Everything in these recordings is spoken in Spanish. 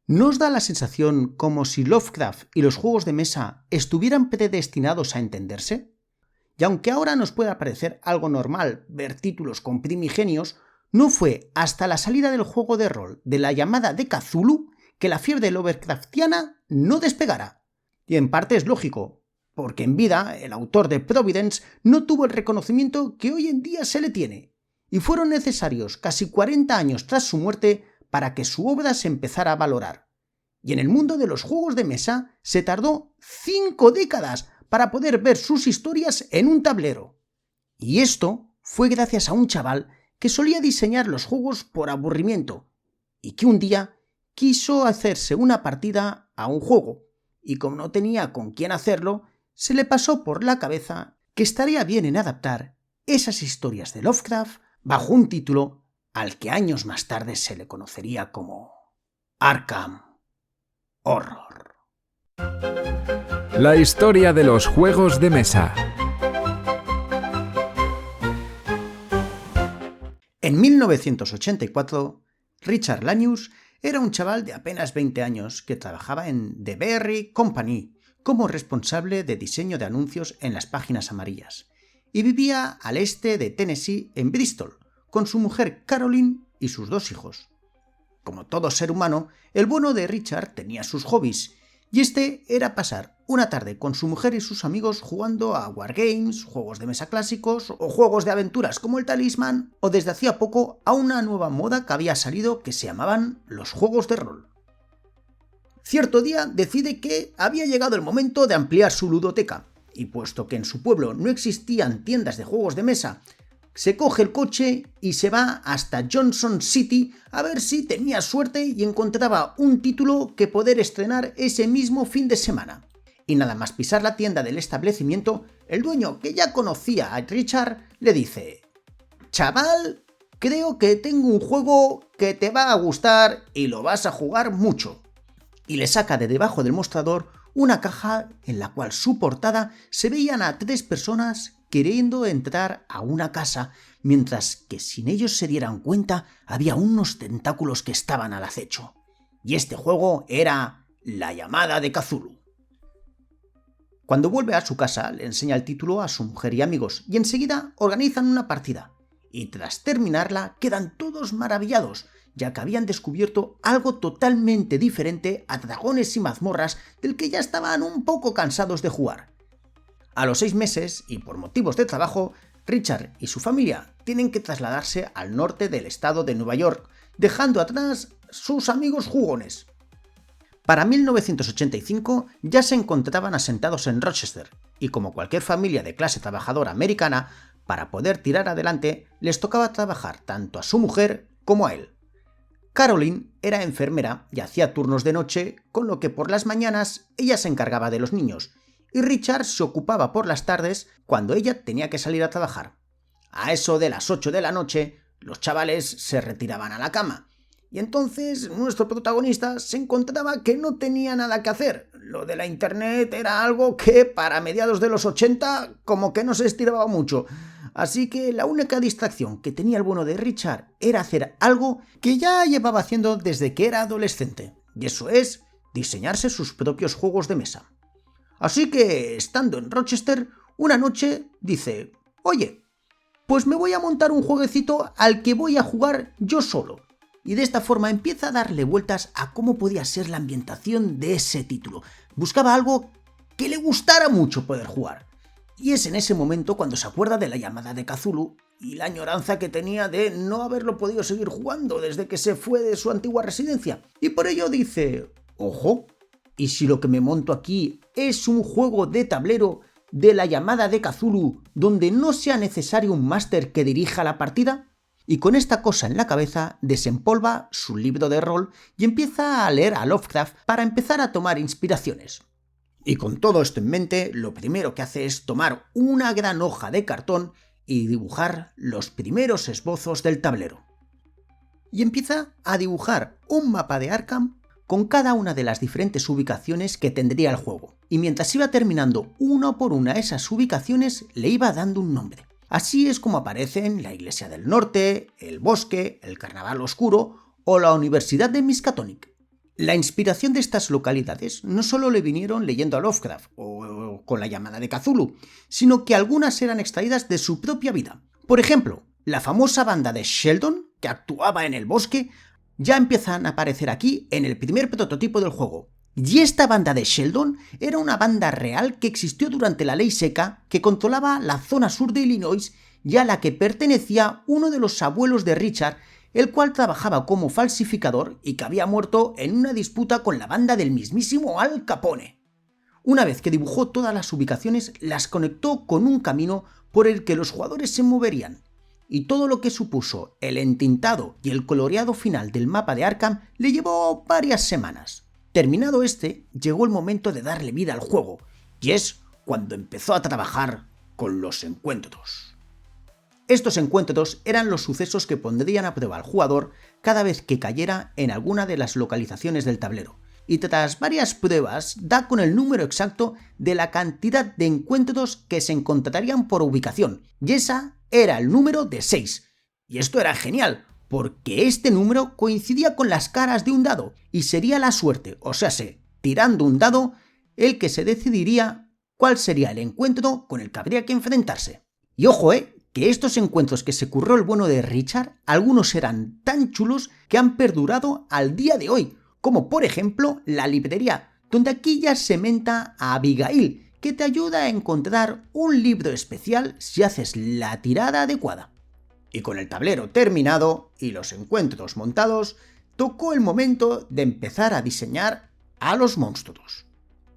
¿No os da la sensación como si Lovecraft y los juegos de mesa estuvieran predestinados a entenderse? Y aunque ahora nos pueda parecer algo normal ver títulos con primigenios, no fue hasta la salida del juego de rol de La llamada de Cthulhu que la fiebre Lovecraftiana no despegara. Y en parte es lógico, porque en vida el autor de Providence no tuvo el reconocimiento que hoy en día se le tiene, y fueron necesarios casi 40 años tras su muerte para que su obra se empezara a valorar. Y en el mundo de los juegos de mesa se tardó 5 décadas para poder ver sus historias en un tablero. Y esto fue gracias a un chaval que solía diseñar los juegos por aburrimiento y que un día quiso hacerse una partida a un juego, y como no tenía con quién hacerlo, se le pasó por la cabeza que estaría bien en adaptar esas historias de Lovecraft bajo un título al que años más tarde se le conocería como Arkham Horror. La historia de los juegos de mesa. En 1984, Richard Lanius era un chaval de apenas 20 años que trabajaba en The Berry Company como responsable de diseño de anuncios en las páginas amarillas, y vivía al este de Tennessee, en Bristol, con su mujer Caroline y sus 2 hijos. Como todo ser humano, el bueno de Richard tenía sus hobbies, y este era pasar una tarde con su mujer y sus amigos jugando a wargames, juegos de mesa clásicos o juegos de aventuras como el Talismán, o desde hacía poco a una nueva moda que había salido que se llamaban los juegos de rol. Cierto día decide que había llegado el momento de ampliar su ludoteca, y puesto que en su pueblo no existían tiendas de juegos de mesa, se coge el coche y se va hasta Johnson City a ver si tenía suerte y encontraba un título que poder estrenar ese mismo fin de semana. Y nada más pisar la tienda del establecimiento, el dueño, que ya conocía a Richard, le dice: «Chaval, creo que tengo un juego que te va a gustar y lo vas a jugar mucho». Y le saca de debajo del mostrador una caja en la cual su portada se veían a 3 personas queriendo entrar a una casa, mientras que sin ellos se dieran cuenta había unos tentáculos que estaban al acecho. Y este juego era La llamada de Cthulhu. Cuando vuelve a su casa le enseña el título a su mujer y amigos, y enseguida organizan una partida, y tras terminarla quedan todos maravillados, ya que habían descubierto algo totalmente diferente a Dragones y Mazmorras, del que ya estaban un poco cansados de jugar. A los 6 meses, y por motivos de trabajo, Richard y su familia tienen que trasladarse al norte del estado de Nueva York, dejando atrás sus amigos jugones. Para 1985 ya se encontraban asentados en Rochester, y como cualquier familia de clase trabajadora americana, para poder tirar adelante les tocaba trabajar tanto a su mujer como a él. Caroline era enfermera y hacía turnos de noche, con lo que por las mañanas ella se encargaba de los niños, y Richard se ocupaba por las tardes cuando ella tenía que salir a trabajar. A eso de las 8 de la noche, los chavales se retiraban a la cama, y entonces nuestro protagonista se encontraba que no tenía nada que hacer. Lo de la internet era algo que para mediados de los 80 como que no se estiraba mucho, así que la única distracción que tenía el bueno de Richard era hacer algo que ya llevaba haciendo desde que era adolescente, y eso es diseñarse sus propios juegos de mesa. Así que, estando en Rochester, una noche dice: «Oye, pues me voy a montar un jueguecito al que voy a jugar yo solo». Y de esta forma empieza a darle vueltas a cómo podía ser la ambientación de ese título. Buscaba algo que le gustara mucho poder jugar. Y es en ese momento cuando se acuerda de La llamada de Cthulhu y la añoranza que tenía de no haberlo podido seguir jugando desde que se fue de su antigua residencia. Y por ello dice: «Ojo, ¿y si lo que me monto aquí es un juego de tablero de La llamada de Cthulhu donde no sea necesario un máster que dirija la partida?» Y con esta cosa en la cabeza desempolva su libro de rol y empieza a leer a Lovecraft para empezar a tomar inspiraciones. Y con todo esto en mente, lo primero que hace es tomar una gran hoja de cartón y dibujar los primeros esbozos del tablero. Y empieza a dibujar un mapa de Arkham con cada una de las diferentes ubicaciones que tendría el juego, y mientras iba terminando una por una esas ubicaciones le iba dando un nombre. Así es como aparecen la Iglesia del Norte, el Bosque, el Carnaval Oscuro o la Universidad de Miskatonic. La inspiración de estas localidades no solo le vinieron leyendo a Lovecraft o con la llamada de Cthulhu, sino que algunas eran extraídas de su propia vida. Por ejemplo, la famosa banda de Sheldon, que actuaba en el bosque, ya empiezan a aparecer aquí en el primer prototipo del juego. Y esta banda de Sheldon era una banda real que existió durante la ley seca que controlaba la zona sur de Illinois y a la que pertenecía uno de los abuelos de Richard, el cual trabajaba como falsificador y que había muerto en una disputa con la banda del mismísimo Al Capone. Una vez que dibujó todas las ubicaciones, las conectó con un camino por el que los jugadores se moverían, y todo lo que supuso el entintado y el coloreado final del mapa de Arkham le llevó varias semanas. Terminado este, llegó el momento de darle vida al juego, y es cuando empezó a trabajar con los encuentros. Estos encuentros eran los sucesos que pondrían a prueba al jugador cada vez que cayera en alguna de las localizaciones del tablero, y tras varias pruebas da con el número exacto de la cantidad de encuentros que se encontrarían por ubicación, y esa era el número de 6. Y esto era genial, porque este número coincidía con las caras de un dado, y sería la suerte, o sea, tirando un dado, el que se decidiría cuál sería el encuentro con el que habría que enfrentarse. Y ojo, que estos encuentros que se curró el bueno de Richard, algunos eran tan chulos que han perdurado al día de hoy, como por ejemplo la librería, donde aquí ya se menta a Abigail, que te ayuda a encontrar un libro especial si haces la tirada adecuada. Y con el tablero terminado y los encuentros montados, tocó el momento de empezar a diseñar a los monstruos.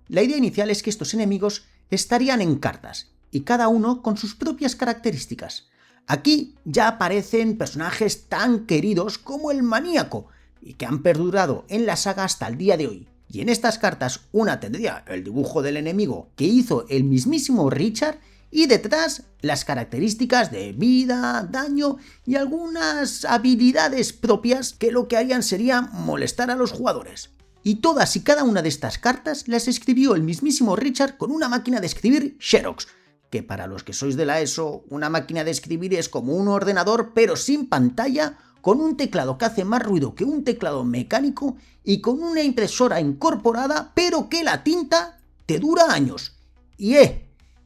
La idea inicial es que estos enemigos estarían en cartas, y cada uno con sus propias características. Aquí ya aparecen personajes tan queridos como el maníaco, y que han perdurado en la saga hasta el día de hoy. Y en estas cartas una tendría el dibujo del enemigo que hizo el mismísimo Richard, y detrás las características de vida, daño y algunas habilidades propias que lo que harían sería molestar a los jugadores. Y todas y cada una de estas cartas las escribió el mismísimo Richard con una máquina de escribir Xerox, que para los que sois de la ESO, una máquina de escribir es como un ordenador pero sin pantalla, con un teclado que hace más ruido que un teclado mecánico y con una impresora incorporada, pero que la tinta te dura años. Y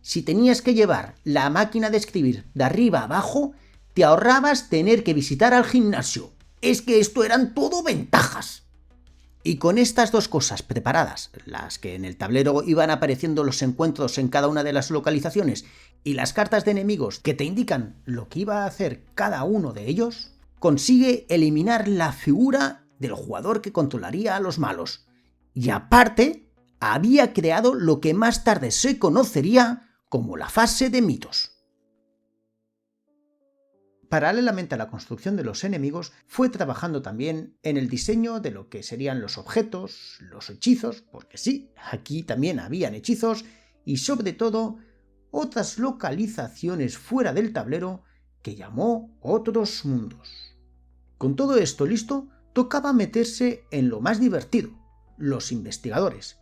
si tenías que llevar la máquina de escribir de arriba a abajo, te ahorrabas tener que visitar al gimnasio. Es que esto eran todo ventajas. Y con estas dos cosas preparadas, las que en el tablero iban apareciendo los encuentros en cada una de las localizaciones y las cartas de enemigos que te indican lo que iba a hacer cada uno de ellos, consigue eliminar la figura del jugador que controlaría a los malos. Y aparte, había creado lo que más tarde se conocería como la fase de mitos. Paralelamente a la construcción de los enemigos, fue trabajando también en el diseño de lo que serían los objetos, los hechizos, porque sí, aquí también habían hechizos, y sobre todo, otras localizaciones fuera del tablero que llamó otros mundos. Con todo esto listo, tocaba meterse en lo más divertido, los investigadores.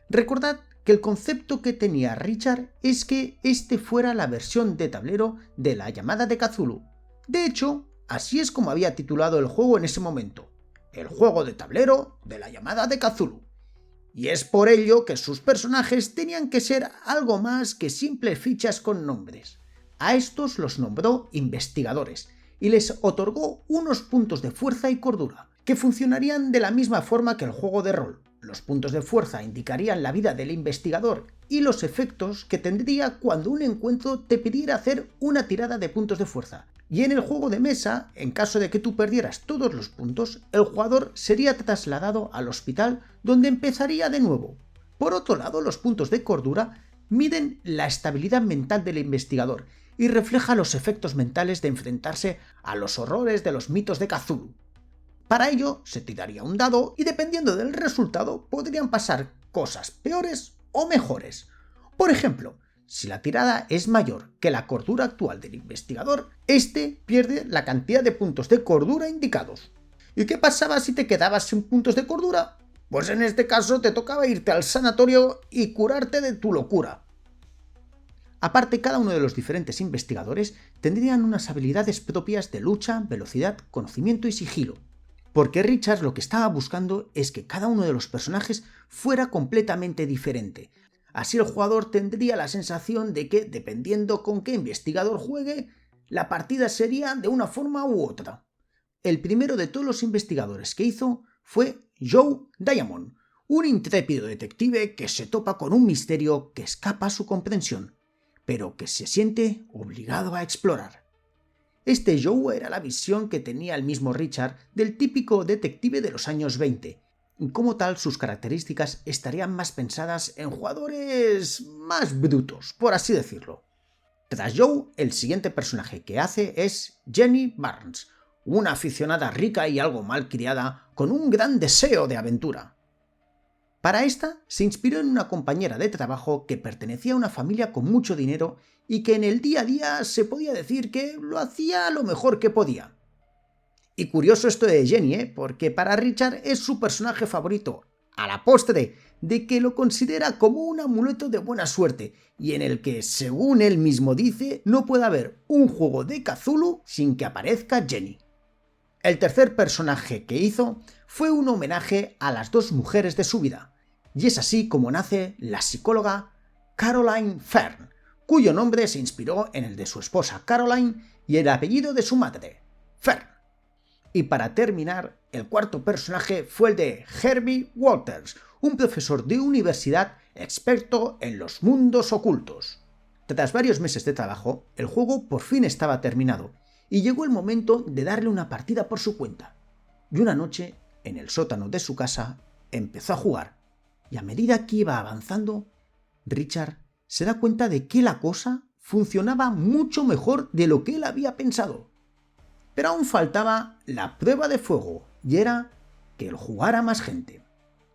Recordad que el concepto que tenía Richard es que este fuera la versión de tablero de la llamada de Cthulhu. De hecho, así es como había titulado el juego en ese momento, el juego de tablero de la llamada de Cthulhu. Y es por ello que sus personajes tenían que ser algo más que simples fichas con nombres. A estos los nombró investigadores y les otorgó unos puntos de fuerza y cordura, que funcionarían de la misma forma que el juego de rol. Los puntos de fuerza indicarían la vida del investigador y los efectos que tendría cuando un encuentro te pidiera hacer una tirada de puntos de fuerza. Y en el juego de mesa, en caso de que tú perdieras todos los puntos, el jugador sería trasladado al hospital donde empezaría de nuevo. Por otro lado, los puntos de cordura miden la estabilidad mental del investigador y refleja los efectos mentales de enfrentarse a los horrores de los mitos de Cthulhu. Para ello se tiraría un dado y dependiendo del resultado podrían pasar cosas peores o mejores. Por ejemplo, si la tirada es mayor que la cordura actual del investigador, este pierde la cantidad de puntos de cordura indicados. ¿Y qué pasaba si te quedabas sin puntos de cordura? Pues en este caso te tocaba irte al sanatorio y curarte de tu locura. Aparte, cada uno de los diferentes investigadores tendrían unas habilidades propias de lucha, velocidad, conocimiento y sigilo. porque Richard lo que estaba buscando es que cada uno de los personajes fuera completamente diferente. Así el jugador tendría la sensación de que, dependiendo con qué investigador juegue, la partida sería de una forma u otra. El primero de todos los investigadores que hizo fue Joe Diamond, un intrépido detective que se topa con un misterio que escapa a su comprensión, pero que se siente obligado a explorar. Este Joe era la visión que tenía el mismo Richard del típico detective de los años 20, y como tal sus características estarían más pensadas en jugadores más brutos, por así decirlo. Tras Joe, el siguiente personaje que hace es Jenny Barnes, una aficionada rica y algo malcriada con un gran deseo de aventura. Para esta se inspiró en una compañera de trabajo que pertenecía a una familia con mucho dinero y que en el día a día se podía decir que lo hacía lo mejor que podía. Y curioso esto de Jenny, porque para Richard es su personaje favorito, a la postre, de que lo considera como un amuleto de buena suerte y en el que, según él mismo dice, no puede haber un juego de Cthulhu sin que aparezca Jenny. El tercer personaje que hizo fue un homenaje a las dos mujeres de su vida, y es así como nace la psicóloga Caroline Fern, cuyo nombre se inspiró en el de su esposa Caroline y el apellido de su madre, Fern. Y para terminar, el cuarto personaje fue el de Herbie Walters, un profesor de universidad experto en los mundos ocultos. Tras varios meses de trabajo, el juego por fin estaba terminado, y llegó el momento de darle una partida por su cuenta. Y una noche, en el sótano de su casa, empezó a jugar, y a medida que iba avanzando, Richard se da cuenta de que la cosa funcionaba mucho mejor de lo que él había pensado. Pero aún faltaba la prueba de fuego, y era que él jugara más gente.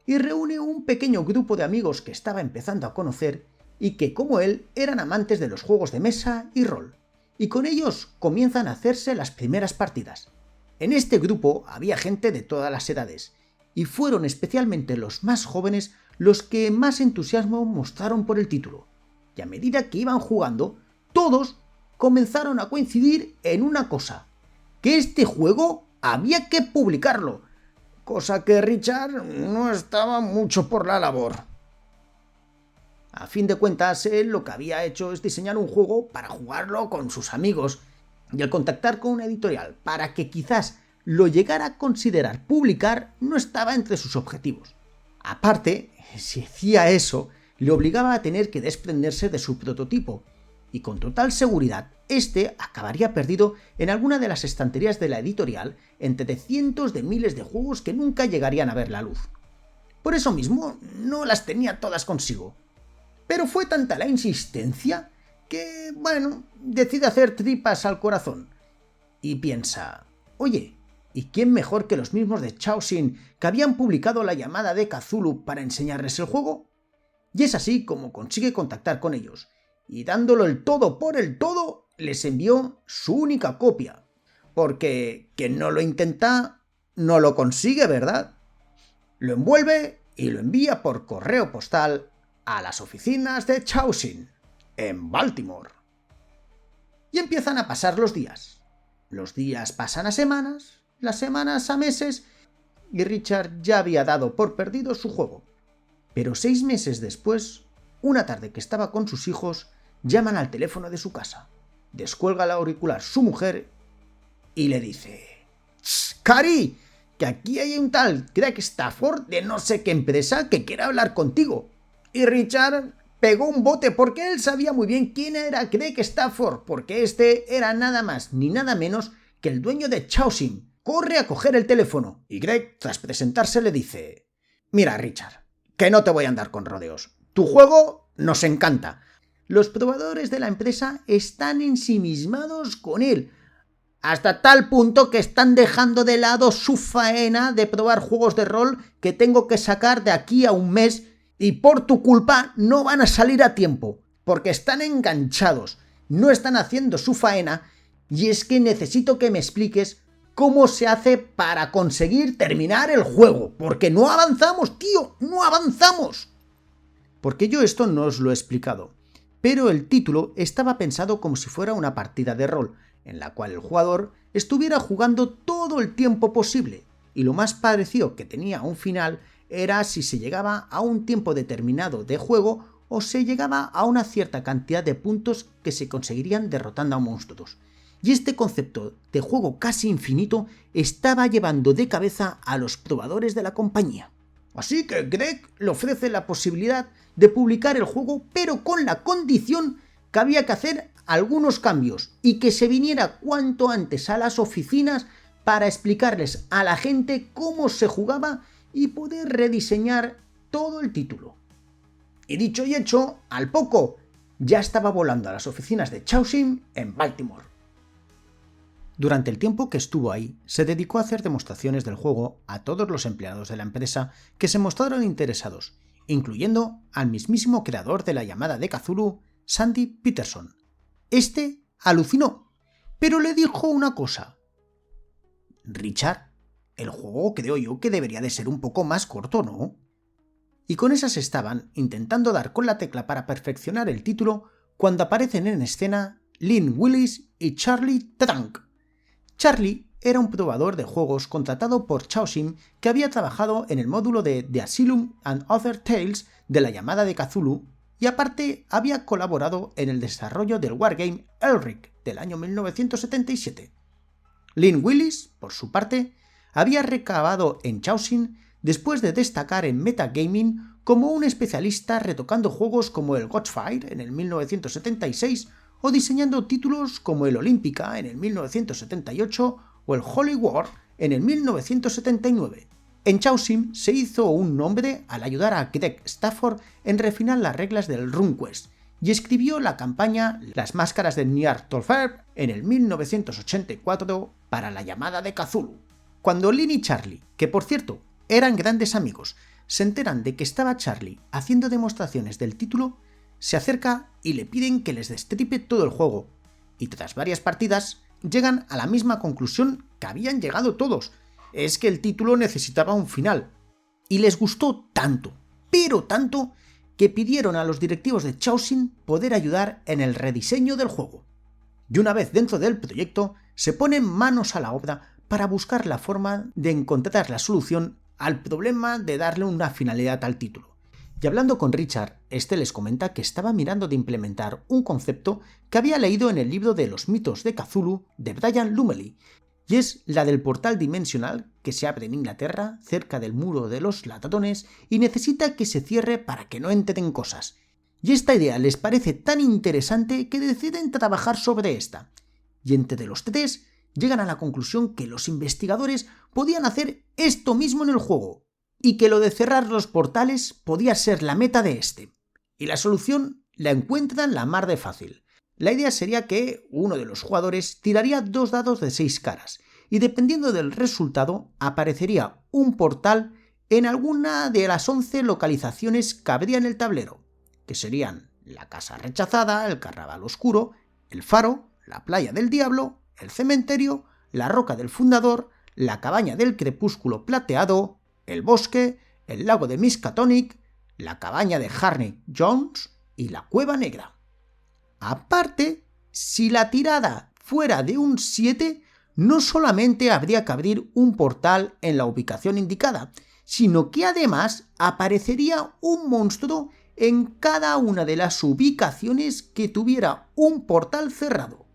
Y reúne un pequeño grupo de amigos que estaba empezando a conocer y que, como él, eran amantes de los juegos de mesa y rol. Y con ellos comienzan a hacerse las primeras partidas. En este grupo había gente de todas las edades, y fueron especialmente los más jóvenes los que más entusiasmo mostraron por el título. Y a medida que iban jugando, todos comenzaron a coincidir en una cosa: que este juego había que publicarlo, cosa que Richard no estaba mucho por la labor. A fin de cuentas, él lo que había hecho es diseñar un juego para jugarlo con sus amigos, y el contactar con una editorial para que quizás lo llegara a considerar publicar no estaba entre sus objetivos. Aparte, si hacía eso, le obligaba a tener que desprenderse de su prototipo, y con total seguridad este acabaría perdido en alguna de las estanterías de la editorial entre cientos de miles de juegos que nunca llegarían a ver la luz. Por eso mismo no las tenía todas consigo. Pero fue tanta la insistencia que, decide hacer tripas al corazón. Y piensa, oye, ¿y quién mejor que los mismos de Chaosium que habían publicado La llamada de Cthulhu para enseñarles el juego? Y es así como consigue contactar con ellos, y dándolo el todo por el todo, les envió su única copia. Porque quien no lo intenta, no lo consigue, ¿verdad? Lo envuelve y lo envía por correo postal a las oficinas de Chaosium, en Baltimore. Y empiezan a pasar los días. Los días pasan a semanas, las semanas a meses, y Richard ya había dado por perdido su juego. Pero 6 meses después, una tarde que estaba con sus hijos, llaman al teléfono de su casa. Descuelga el auricular su mujer y le dice: «Cari, que aquí hay un tal Greg Stafford de no sé qué empresa que quiere hablar contigo». Y Richard pegó un bote porque él sabía muy bien quién era Greg Stafford, porque este era nada más ni nada menos que el dueño de Chaosium. Corre a coger el teléfono y Greg, tras presentarse, le dice: «Mira, Richard, que no te voy a andar con rodeos. Tu juego nos encanta. Los probadores de la empresa están ensimismados con él, hasta tal punto que están dejando de lado su faena de probar juegos de rol que tengo que sacar de aquí a un mes, y por tu culpa no van a salir a tiempo, porque están enganchados, no están haciendo su faena, y es que necesito que me expliques cómo se hace para conseguir terminar el juego, porque no avanzamos, tío, no avanzamos». Porque yo esto no os lo he explicado, pero el título estaba pensado como si fuera una partida de rol, en la cual el jugador estuviera jugando todo el tiempo posible, y lo más parecido que tenía a un final era si se llegaba a un tiempo determinado de juego o se llegaba a una cierta cantidad de puntos que se conseguirían derrotando a monstruos. Y este concepto de juego casi infinito estaba llevando de cabeza a los probadores de la compañía. Así que Greg le ofrece la posibilidad de publicar el juego, pero con la condición que había que hacer algunos cambios y que se viniera cuanto antes a las oficinas para explicarles a la gente cómo se jugaba y poder rediseñar todo el título. Y dicho y hecho, al poco ya estaba volando a las oficinas de Chaosium en Baltimore. Durante el tiempo que estuvo ahí, se dedicó a hacer demostraciones del juego a todos los empleados de la empresa que se mostraron interesados, incluyendo al mismísimo creador de la llamada de Cthulhu, Sandy Peterson. Este alucinó, pero le dijo una cosa: Richard, el juego creo yo que debería de ser un poco más corto, ¿no? Y con esas estaban intentando dar con la tecla para perfeccionar el título cuando aparecen en escena Lynn Willis y Charlie Tank. Charlie era un probador de juegos contratado por Chaosium que había trabajado en el módulo de The Asylum and Other Tales de la llamada de Cthulhu y aparte había colaborado en el desarrollo del wargame Elric del año 1977. Lynn Willis, por su parte, había recabado en Chaosium después de destacar en metagaming como un especialista retocando juegos como el Godfire en el 1976 o diseñando títulos como el Olympica en el 1978 o el Holy War en el 1979. En Chaosium se hizo un nombre al ayudar a Greg Stafford en refinar las reglas del RuneQuest y escribió la campaña Las Máscaras de Nyarlathotep en el 1984 para la llamada de Cthulhu. Cuando Lynn y Charlie, que por cierto eran grandes amigos, se enteran de que estaba Charlie haciendo demostraciones del título, se acerca y le piden que les destripe todo el juego, y tras varias partidas llegan a la misma conclusión que habían llegado todos: es que el título necesitaba un final. Y les gustó tanto, pero tanto, que pidieron a los directivos de Chaosium poder ayudar en el rediseño del juego. Y una vez dentro del proyecto, se ponen manos a la obra para buscar la forma de encontrar la solución al problema de darle una finalidad al título. Y hablando con Richard, este les comenta que estaba mirando de implementar un concepto que había leído en el libro de los mitos de Cthulhu de Brian Lumley, y es la del portal dimensional que se abre en Inglaterra cerca del muro de los ladrones y necesita que se cierre para que no entren cosas. Y esta idea les parece tan interesante que deciden trabajar sobre esta. Y entre los tres llegan a la conclusión que los investigadores podían hacer esto mismo en el juego, y que lo de cerrar los portales podía ser la meta de este. Y la solución la encuentran la mar de fácil. La idea sería que uno de los jugadores tiraría 2 dados de 6 caras, y dependiendo del resultado aparecería un portal en alguna de las 11 localizaciones que habría en el tablero, que serían la casa rechazada, el carnaval oscuro, el faro, la playa del diablo, el cementerio, la roca del fundador, la cabaña del crepúsculo plateado, el bosque, el lago de Miskatonic, la cabaña de Harney Jones y la cueva negra. Aparte, si la tirada fuera de un 7, no solamente habría que abrir un portal en la ubicación indicada, sino que además aparecería un monstruo en cada una de las ubicaciones que tuviera un portal cerrado.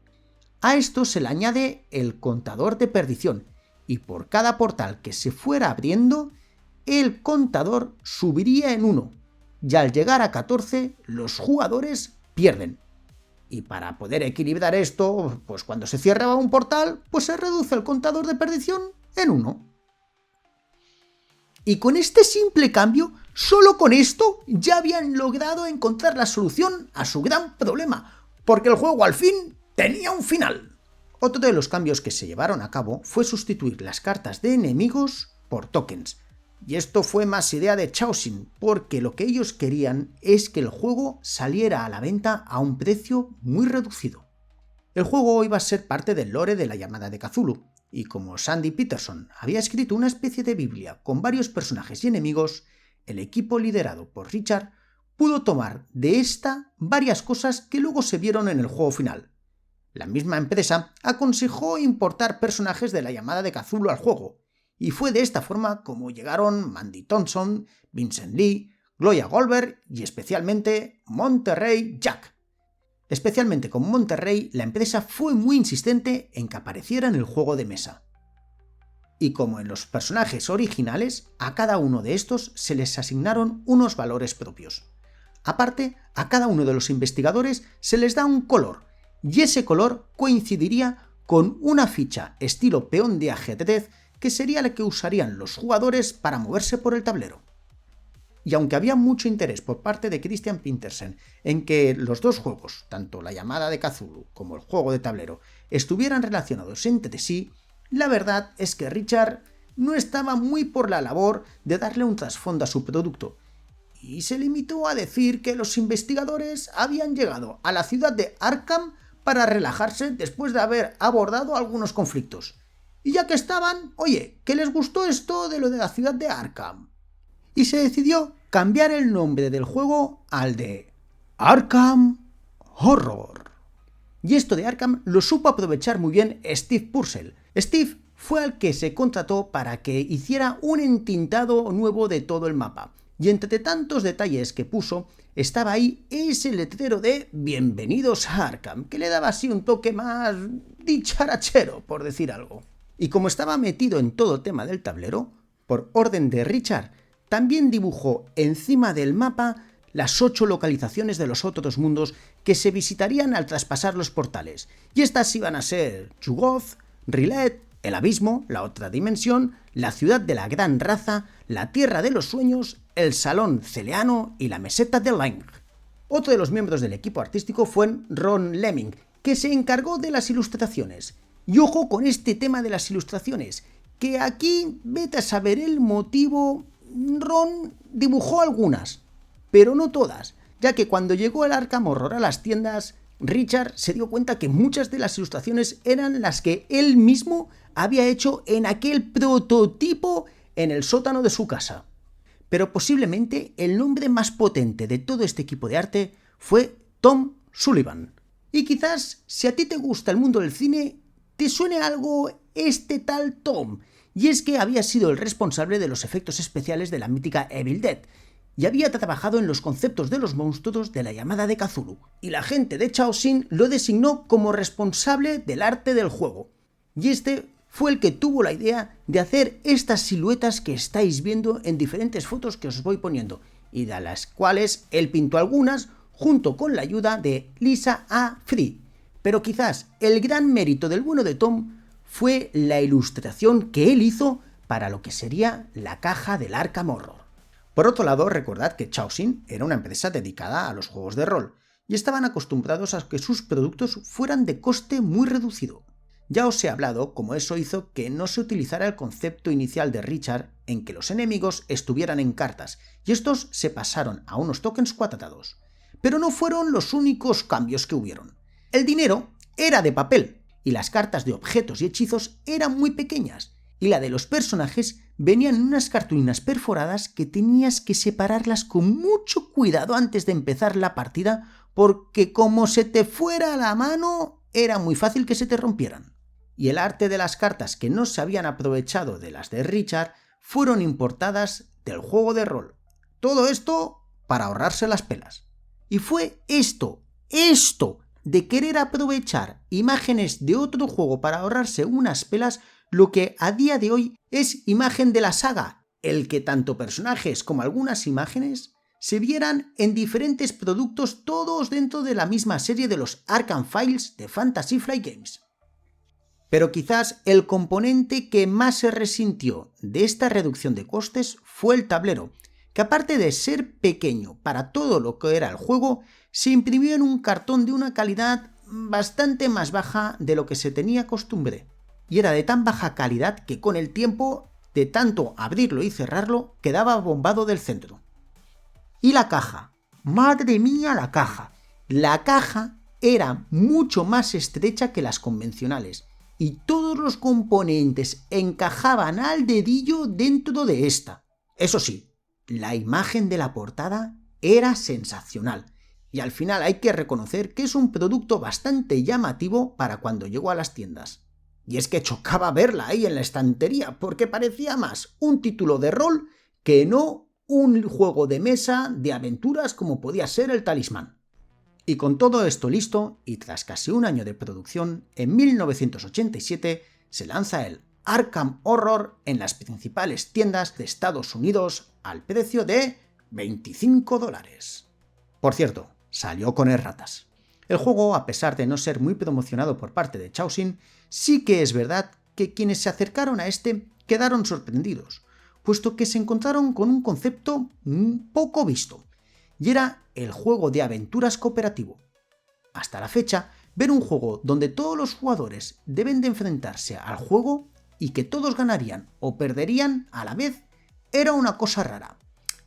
A esto se le añade el contador de perdición, y por cada portal que se fuera abriendo, el contador subiría en 1, y al llegar a 14 los jugadores pierden. Y para poder equilibrar esto, pues cuando se cierra un portal, pues se reduce el contador de perdición en 1. Y con este simple cambio, solo con esto, ya habían logrado encontrar la solución a su gran problema, porque el juego al fin tenía un final. Otro de los cambios que se llevaron a cabo fue sustituir las cartas de enemigos por tokens. Y esto fue más idea de Chaosium, porque lo que ellos querían es que el juego saliera a la venta a un precio muy reducido. El juego iba a ser parte del lore de la llamada de Cthulhu, y como Sandy Peterson había escrito una especie de biblia con varios personajes y enemigos, el equipo liderado por Richard pudo tomar de esta varias cosas que luego se vieron en el juego final. La misma empresa aconsejó importar personajes de la llamada de Cthulhu al juego, y fue de esta forma como llegaron Mandy Thompson, Vincent Lee, Gloria Goldberg y especialmente Monterrey Jack. Especialmente con Monterrey, la empresa fue muy insistente en que apareciera en el juego de mesa. Y como en los personajes originales, a cada uno de estos se les asignaron unos valores propios. Aparte, a cada uno de los investigadores se les da un color, y ese color coincidiría con una ficha estilo peón de ajedrez que sería la que usarían los jugadores para moverse por el tablero. Y aunque había mucho interés por parte de Christian Petersen en que los dos juegos, tanto la llamada de Cthulhu como el juego de tablero, estuvieran relacionados entre sí, la verdad es que Richard no estaba muy por la labor de darle un trasfondo a su producto, y se limitó a decir que los investigadores habían llegado a la ciudad de Arkham para relajarse después de haber abordado algunos conflictos. Y ya que estaban, oye, que les gustó esto de lo de la ciudad de Arkham. Y se decidió cambiar el nombre del juego al de Arkham Horror. Y esto de Arkham lo supo aprovechar muy bien Steve Purcell. Steve fue al que se contrató para que hiciera un entintado nuevo de todo el mapa. Y entre tantos detalles que puso, estaba ahí ese letrero de Bienvenidos a Arkham, que le daba así un toque más dicharachero, por decir algo. Y como estaba metido en todo tema del tablero, por orden de Richard, también dibujó encima del mapa las 8 localizaciones de los otros mundos que se visitarían al traspasar los portales. Y estas iban a ser Chugoth, Rilet, el Abismo, la otra dimensión, la ciudad de la Gran Raza, la Tierra de los Sueños, el Salón Celeano y la Meseta de Lang. Otro de los miembros del equipo artístico fue Ron Lemming, que se encargó de las ilustraciones. Y ojo con este tema de las ilustraciones, que aquí vete a saber el motivo. Ron dibujó algunas, pero no todas, ya que cuando llegó el Arkham Horror a las tiendas, Richard se dio cuenta que muchas de las ilustraciones eran las que él mismo había hecho en aquel prototipo en el sótano de su casa. Pero posiblemente el nombre más potente de todo este equipo de arte fue Tom Sullivan. Y quizás, si a ti te gusta el mundo del cine, te suene algo este tal Tom, y es que había sido el responsable de los efectos especiales de la mítica Evil Dead, y había trabajado en los conceptos de los monstruos de la llamada de Cthulhu, y la gente de Chaosium lo designó como responsable del arte del juego. Y este fue el que tuvo la idea de hacer estas siluetas que estáis viendo en diferentes fotos que os voy poniendo, y de las cuales él pintó algunas junto con la ayuda de Lisa A. Free. Pero quizás el gran mérito del bueno de Tom fue la ilustración que él hizo para lo que sería la caja del Arkham Horror. Por otro lado, recordad que Chaosium era una empresa dedicada a los juegos de rol, y estaban acostumbrados a que sus productos fueran de coste muy reducido. Ya os he hablado cómo eso hizo que no se utilizara el concepto inicial de Richard en que los enemigos estuvieran en cartas, y estos se pasaron a unos tokens cuadrados. Pero no fueron los únicos cambios que hubieron. El dinero era de papel, y las cartas de objetos y hechizos eran muy pequeñas, y la de los personajes venían en unas cartulinas perforadas que tenías que separarlas con mucho cuidado antes de empezar la partida, porque como se te fuera la mano, era muy fácil que se te rompieran. Y el arte de las cartas que no se habían aprovechado de las de Richard fueron importadas del juego de rol. Todo esto para ahorrarse las pelas. Y fue esto de querer aprovechar imágenes de otro juego para ahorrarse unas pelas lo que a día de hoy es imagen de la saga, el que tanto personajes como algunas imágenes se vieran en diferentes productos, todos dentro de la misma serie de los Arkham Files de Fantasy Flight Games. Pero quizás el componente que más se resintió de esta reducción de costes fue el tablero, que aparte de ser pequeño para todo lo que era el juego, se imprimió en un cartón de una calidad bastante más baja de lo que se tenía costumbre. Y era de tan baja calidad que con el tiempo, de tanto abrirlo y cerrarlo, quedaba bombado del centro. Y la caja, madre mía la caja. La caja era mucho más estrecha que las convencionales y todos los componentes encajaban al dedillo dentro de esta. Eso sí, la imagen de la portada era sensacional y al final hay que reconocer que es un producto bastante llamativo para cuando llegó a las tiendas. Y es que chocaba verla ahí en la estantería, porque parecía más un título de rol que no un juego de mesa de aventuras como podía ser el Talismán. Y con todo esto listo, y tras casi un año de producción, en 1987 se lanza el Arkham Horror en las principales tiendas de Estados Unidos al precio de $25. Por cierto, salió con erratas. El juego, a pesar de no ser muy promocionado por parte de Chaosium, sí que es verdad que quienes se acercaron a este quedaron sorprendidos, puesto que se encontraron con un concepto poco visto, y era el juego de aventuras cooperativo. Hasta la fecha, ver un juego donde todos los jugadores deben de enfrentarse al juego y que todos ganarían o perderían a la vez era una cosa rara.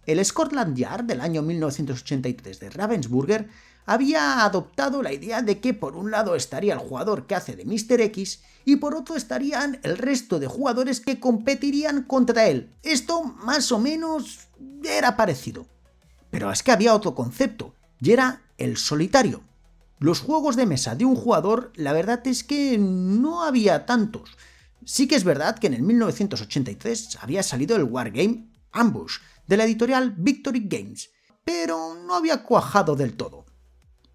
El Scotland Yard del año 1983 de Ravensburger había adoptado la idea de que por un lado estaría el jugador que hace de Mr. X y por otro estarían el resto de jugadores que competirían contra él. Esto más o menos era parecido. Pero es que había otro concepto, y era el solitario. Los juegos de mesa de un jugador, la verdad es que no había tantos. Sí que es verdad que en el 1983 había salido el Wargame Ambush, de la editorial Victory Games, pero no había cuajado del todo.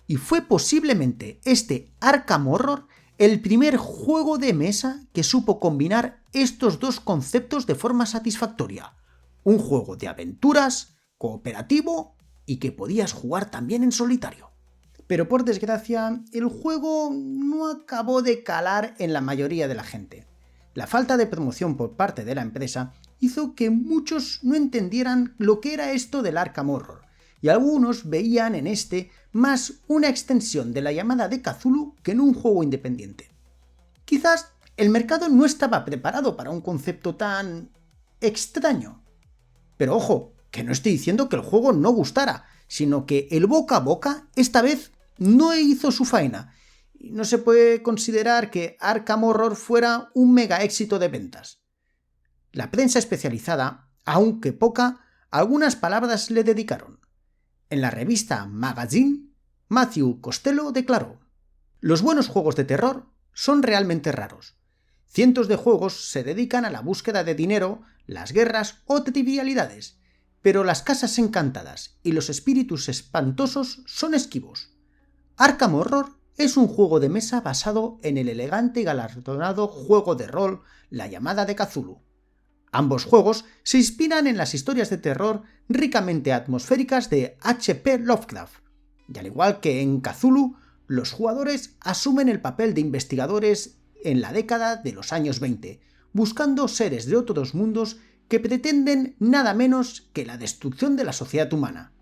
Y fue posiblemente este Arkham Horror el primer juego de mesa que supo combinar estos dos conceptos de forma satisfactoria. Un juego de aventuras, cooperativo y que podías jugar también en solitario. Pero por desgracia, el juego no acabó de calar en la mayoría de la gente. La falta de promoción por parte de la empresa hizo que muchos no entendieran lo que era esto del Arkham Horror, y algunos veían en este más una extensión de la llamada de Cthulhu que en un juego independiente. Quizás el mercado no estaba preparado para un concepto tan extraño. Pero ojo, que no estoy diciendo que el juego no gustara, sino que el boca a boca esta vez no hizo su faena. Y no se puede considerar que Arkham Horror fuera un mega éxito de ventas. La prensa especializada, aunque poca, algunas palabras le dedicaron. En la revista Magazine, Matthew Costello declaró: «Los buenos juegos de terror son realmente raros. Cientos de juegos se dedican a la búsqueda de dinero, las guerras o trivialidades, pero las casas encantadas y los espíritus espantosos son esquivos. Arkham Horror es un juego de mesa basado en el elegante y galardonado juego de rol La llamada de Cthulhu. Ambos juegos se inspiran en las historias de terror ricamente atmosféricas de H.P. Lovecraft, y al igual que en Cthulhu, los jugadores asumen el papel de investigadores en la década de los años 20, buscando seres de otros mundos que pretenden nada menos que la destrucción de la sociedad humana.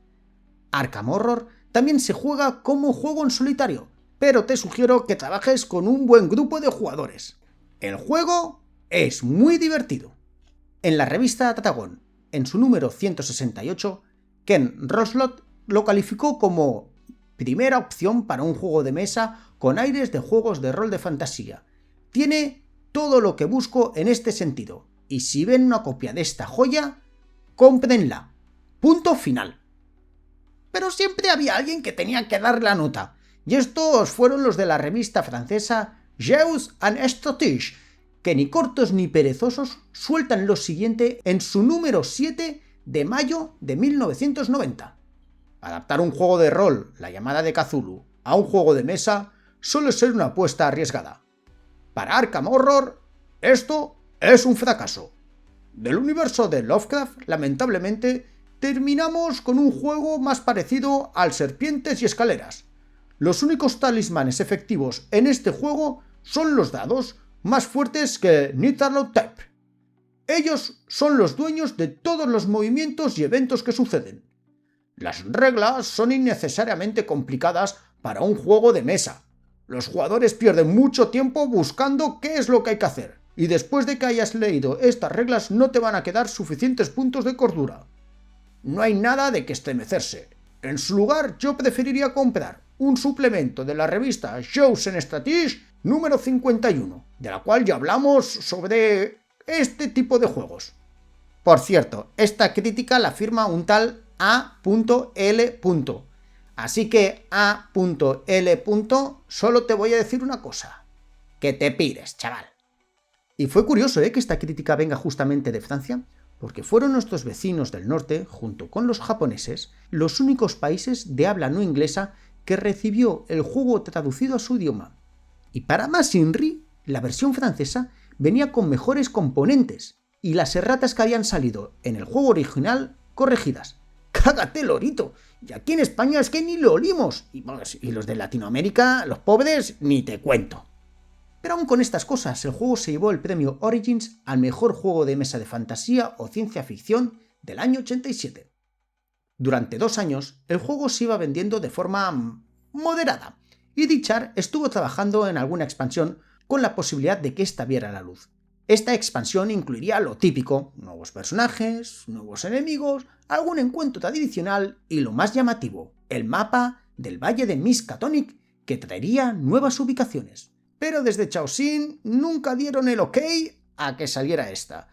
Arkham Horror también se juega como juego en solitario, pero te sugiero que trabajes con un buen grupo de jugadores. El juego es muy divertido». En la revista Tatagon, en su número 168, Ken Roslott lo calificó como primera opción para un juego de mesa con aires de juegos de rol de fantasía. Tiene todo lo que busco en este sentido, y si ven una copia de esta joya, cómprenla. Punto final. Pero siempre había alguien que tenía que dar la nota, y estos fueron los de la revista francesa Jeux et Stratégie, que ni cortos ni perezosos sueltan lo siguiente en su número 7 de mayo de 1990. Adaptar un juego de rol, La llamada de Cthulhu, a un juego de mesa suele ser una apuesta arriesgada. Para Arkham Horror, esto es un fracaso. Del universo de Lovecraft, lamentablemente, terminamos con un juego más parecido al Serpientes y Escaleras. Los únicos talismanes efectivos en este juego son los dados, más fuertes que Nyarlathotep. Ellos son los dueños de todos los movimientos y eventos que suceden. Las reglas son innecesariamente complicadas para un juego de mesa. Los jugadores pierden mucho tiempo buscando qué es lo que hay que hacer, y después de que hayas leído estas reglas no te van a quedar suficientes puntos de cordura. No hay nada de que estremecerse. En su lugar, yo preferiría comprar un suplemento de la revista Jeux et Stratégie número 51, de la cual ya hablamos sobre este tipo de juegos. Por cierto, esta crítica la firma un tal A.L. Así que A.L. solo te voy a decir una cosa: que te pires, chaval. Y fue curioso que esta crítica venga justamente de Francia, porque fueron nuestros vecinos del norte, junto con los japoneses, los únicos países de habla no inglesa que recibió el juego traducido a su idioma. Y para más inri, la versión francesa venía con mejores componentes, y las erratas que habían salido en el juego original corregidas. ¡Cágate, lorito! Y aquí en España es que ni lo olimos. Y los de Latinoamérica, los pobres, ni te cuento. Pero aún con estas cosas, el juego se llevó el premio Origins al mejor juego de mesa de fantasía o ciencia ficción del año 87. Durante 2 años, el juego se iba vendiendo de forma moderada, y Richard estuvo trabajando en alguna expansión con la posibilidad de que ésta viera la luz. Esta expansión incluiría lo típico, nuevos personajes, nuevos enemigos, algún encuentro adicional y lo más llamativo, el mapa del Valle de Miskatonic, que traería nuevas ubicaciones. Pero desde Chaosium nunca dieron el ok a que saliera esta.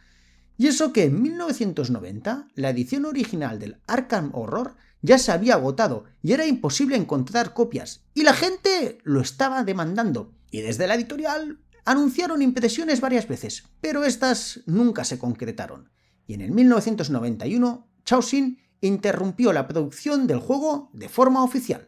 Y eso que en 1990 la edición original del Arkham Horror ya se había agotado y era imposible encontrar copias, y la gente lo estaba demandando. Y desde la editorial anunciaron impresiones varias veces, pero estas nunca se concretaron. Y en el 1991, Chaosium interrumpió la producción del juego de forma oficial.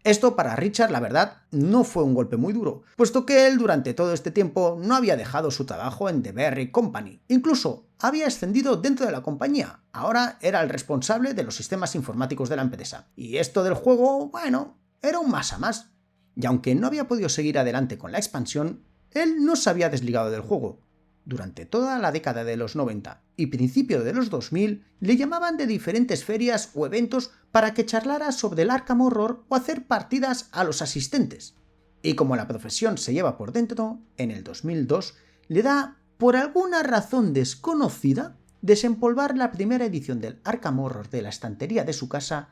Esto para Richard, la verdad, no fue un golpe muy duro, puesto que él durante todo este tiempo no había dejado su trabajo en The Berry Company. Incluso había ascendido dentro de la compañía. Ahora era el responsable de los sistemas informáticos de la empresa. Y esto del juego, bueno, era un más a más. Y aunque no había podido seguir adelante con la expansión, él no se había desligado del juego. Durante toda la década de los 90 y principio de los 2000 le llamaban de diferentes ferias o eventos para que charlara sobre el Arkham Horror o hacer partidas a los asistentes. Y como la profesión se lleva por dentro, en el 2002 le da, por alguna razón desconocida, desempolvar la primera edición del Arkham Horror de la estantería de su casa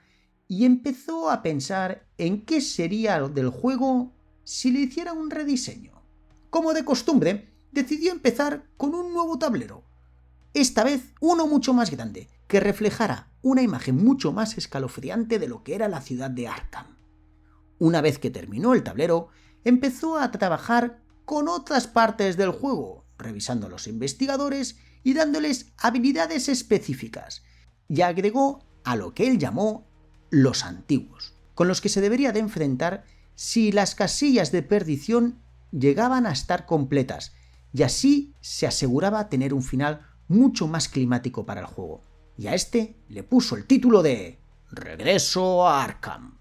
y empezó a pensar en qué sería del juego si le hiciera un rediseño. Como de costumbre, decidió empezar con un nuevo tablero. Esta vez uno mucho más grande, que reflejara una imagen mucho más escalofriante de lo que era la ciudad de Arkham. Una vez que terminó el tablero, empezó a trabajar con otras partes del juego, revisando a los investigadores y dándoles habilidades específicas, y agregó a lo que él llamó los antiguos, con los que se debería de enfrentar si las casillas de perdición llegaban a estar completas, y así se aseguraba tener un final mucho más climático para el juego. Y a este le puso el título de Regreso a Arkham.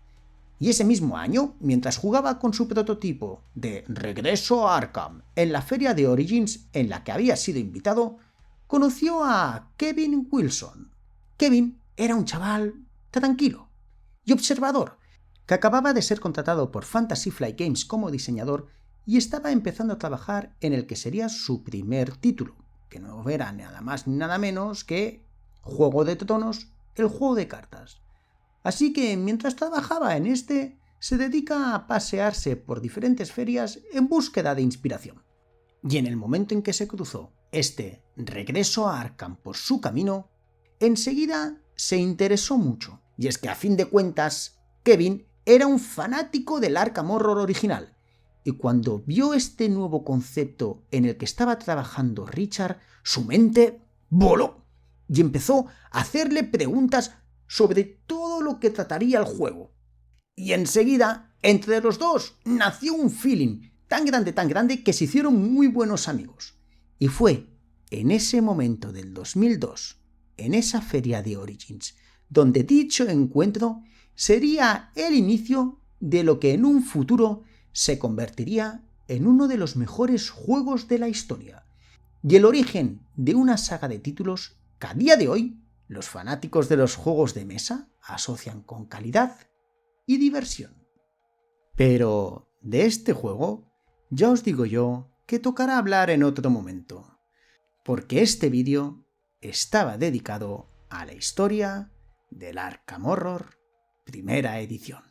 Y ese mismo año, mientras jugaba con su prototipo de Regreso a Arkham en la feria de Origins en la que había sido invitado, conoció a Kevin Wilson. Kevin era un chaval tranquilo y observador, que acababa de ser contratado por Fantasy Flight Games como diseñador y estaba empezando a trabajar en el que sería su primer título, que no era nada más ni nada menos que Juego de Tronos, el juego de cartas. Así que mientras trabajaba en este, se dedica a pasearse por diferentes ferias en búsqueda de inspiración. Y en el momento en que se cruzó este Regreso a Arkham por su camino, enseguida se interesó mucho. Y es que a fin de cuentas, Kevin era un fanático del Arkham Horror original, y cuando vio este nuevo concepto en el que estaba trabajando Richard, su mente voló y empezó a hacerle preguntas sobre todo lo que trataría el juego. Y enseguida, entre los dos, nació un feeling tan grande que se hicieron muy buenos amigos. Y fue en ese momento del 2002, en esa feria de Origins, donde dicho encuentro sería el inicio de lo que en un futuro se convertiría en uno de los mejores juegos de la historia, y el origen de una saga de títulos que a día de hoy los fanáticos de los juegos de mesa asocian con calidad y diversión. Pero de este juego ya os digo yo que tocará hablar en otro momento, porque este vídeo estaba dedicado a la historia del Arkham Horror primera edición.